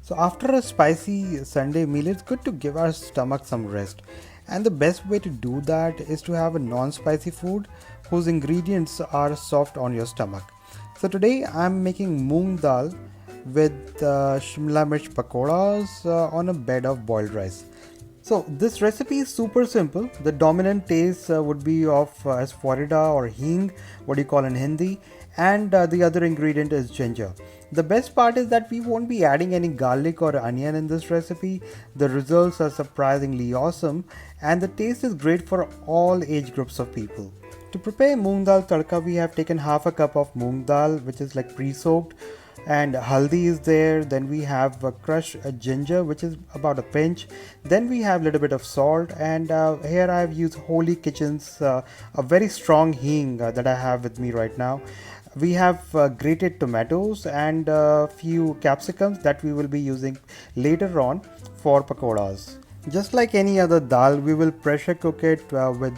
So after a spicy Sunday meal, it's good to give our stomach some rest. And the best way to do that is to have a non-spicy food whose ingredients are soft on your stomach. So today I'm making Moong Dal with Shimla Mirch Pakodas on a bed of boiled rice. So this recipe is super simple. The dominant taste would be of asafoetida or hing, what you call in Hindi, and the other ingredient is ginger. The best part is that we won't be adding any garlic or onion in this recipe. The results are surprisingly awesome, and the taste is great for all age groups of people. To prepare moong dal tadka, we have taken half a cup of moong dal, which is like pre-soaked, and haldi is there. Then we have crushed ginger, which is about a pinch. Then we have a little bit of salt, and here I have used Holy Kitchen's a very strong hing that I have with me right now. We have grated tomatoes and a few capsicums that we will be using later on for pakodas. Just like any other dal, we will pressure cook it with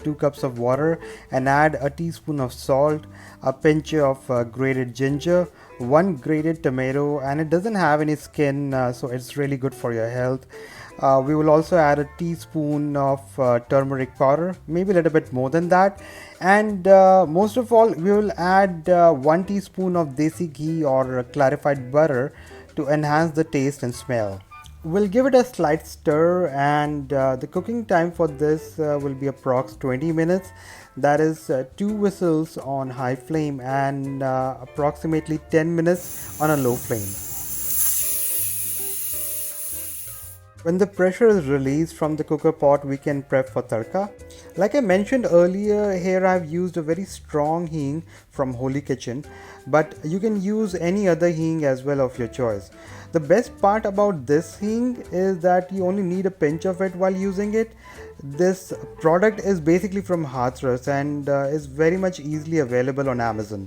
2 cups of water and add a teaspoon of salt, a pinch of grated ginger, 1 grated tomato, and it doesn't have any skin, so it's really good for your health. We will also add a teaspoon of turmeric powder, maybe a little bit more than that. And most of all, we will add 1 teaspoon of desi ghee or clarified butter to enhance the taste and smell. We'll give it a slight stir, and the cooking time for this will be approx 20 minutes. That is 2 whistles on high flame and approximately 10 minutes on a low flame. When the pressure is released from the cooker pot, we can prep for tadka. Like I mentioned earlier, here I've used a very strong hing from Holy Kitchen, but you can use any other hing as well of your choice. The best part about this hing is that you only need a pinch of it while using it. This product is basically from Hathras and is very much easily available on Amazon.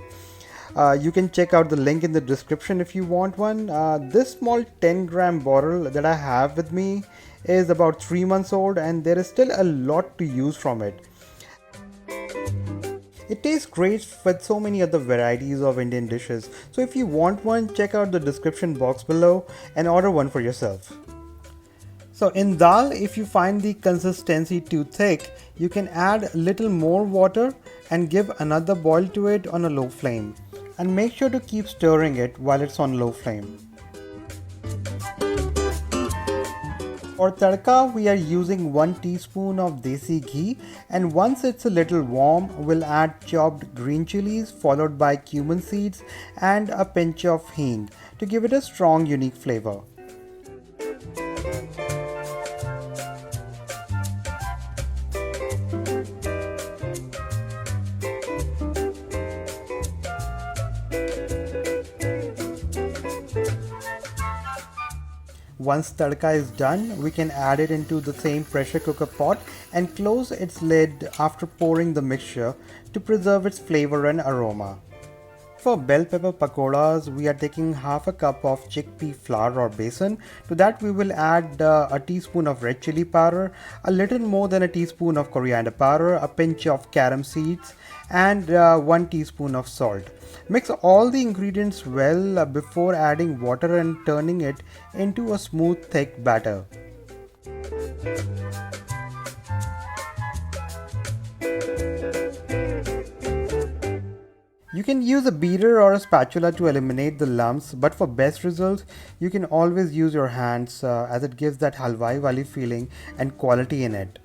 You can check out the link in the description if you want one. This small 10-gram bottle that I have with me is about 3 months old, and there is still a lot to use from it. It tastes great with so many other varieties of Indian dishes. So if you want one, check out the description box below and order one for yourself. So in dal, if you find the consistency too thick, you can add a little more water and give another boil to it on a low flame. And make sure to keep stirring it while it's on low flame. For tadka, we are using 1 teaspoon of desi ghee, and once it's a little warm, we'll add chopped green chilies followed by cumin seeds and a pinch of hing to give it a strong, unique flavor. Once tadka is done, we can add it into the same pressure cooker pot and close its lid after pouring the mixture to preserve its flavor and aroma. For bell pepper pakodas, we are taking half a cup of chickpea flour or besan. To that we will add a teaspoon of red chili powder, a little more than a teaspoon of coriander powder, a pinch of carom seeds, and 1 teaspoon of salt. Mix all the ingredients well before adding water and turning it into a smooth thick batter. You can use a beater or a spatula to eliminate the lumps, but for best results, you can always use your hands as it gives that halwai wali feeling and quality in it.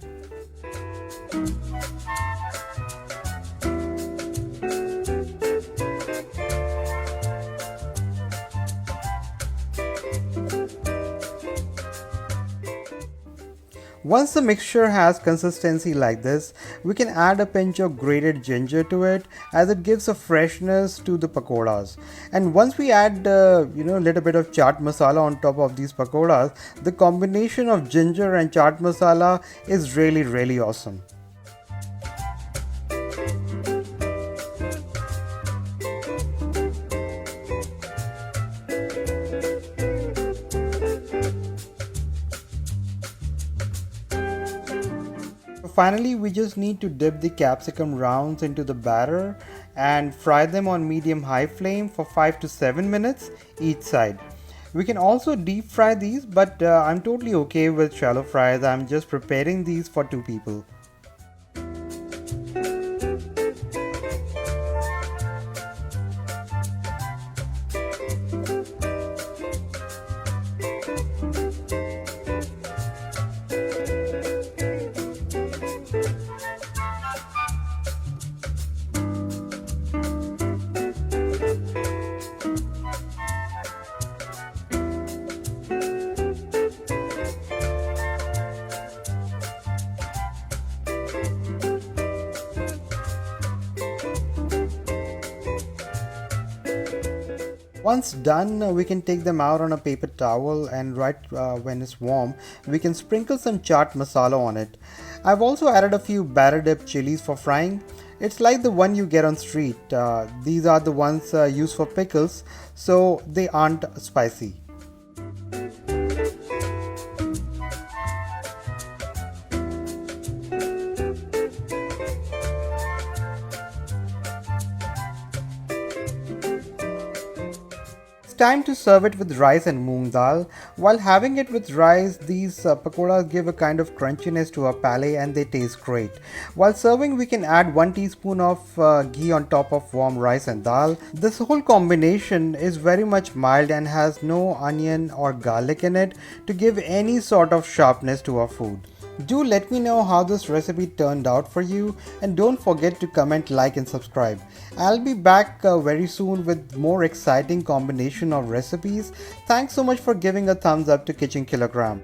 Once the mixture has consistency like this, we can add a pinch of grated ginger to it as it gives a freshness to the pakodas. And once we add a little bit of chaat masala on top of these pakodas, the combination of ginger and chaat masala is really awesome. Finally, we just need to dip the capsicum rounds into the batter and fry them on medium-high flame for 5 to 7 minutes each side. We can also deep fry these, but I'm totally okay with shallow fries. I'm just preparing these for two people. Once done, we can take them out on a paper towel, and right when it's warm, we can sprinkle some chaat masala on it. I've also added a few batter dip chilies for frying. It's like the one you get on street. These are the ones used for pickles, so they aren't spicy. Time to serve it with rice and moong dal. While having it with rice, these pakodas give a kind of crunchiness to our palate and they taste great. While serving, we can add 1 teaspoon of ghee on top of warm rice and dal. This whole combination is very much mild and has no onion or garlic in it to give any sort of sharpness to our food. Do let me know how this recipe turned out for you, and don't forget to comment, like and subscribe. I'll be back very soon with more exciting combination of recipes. Thanks so much for giving a thumbs up to Kitchenkilogram.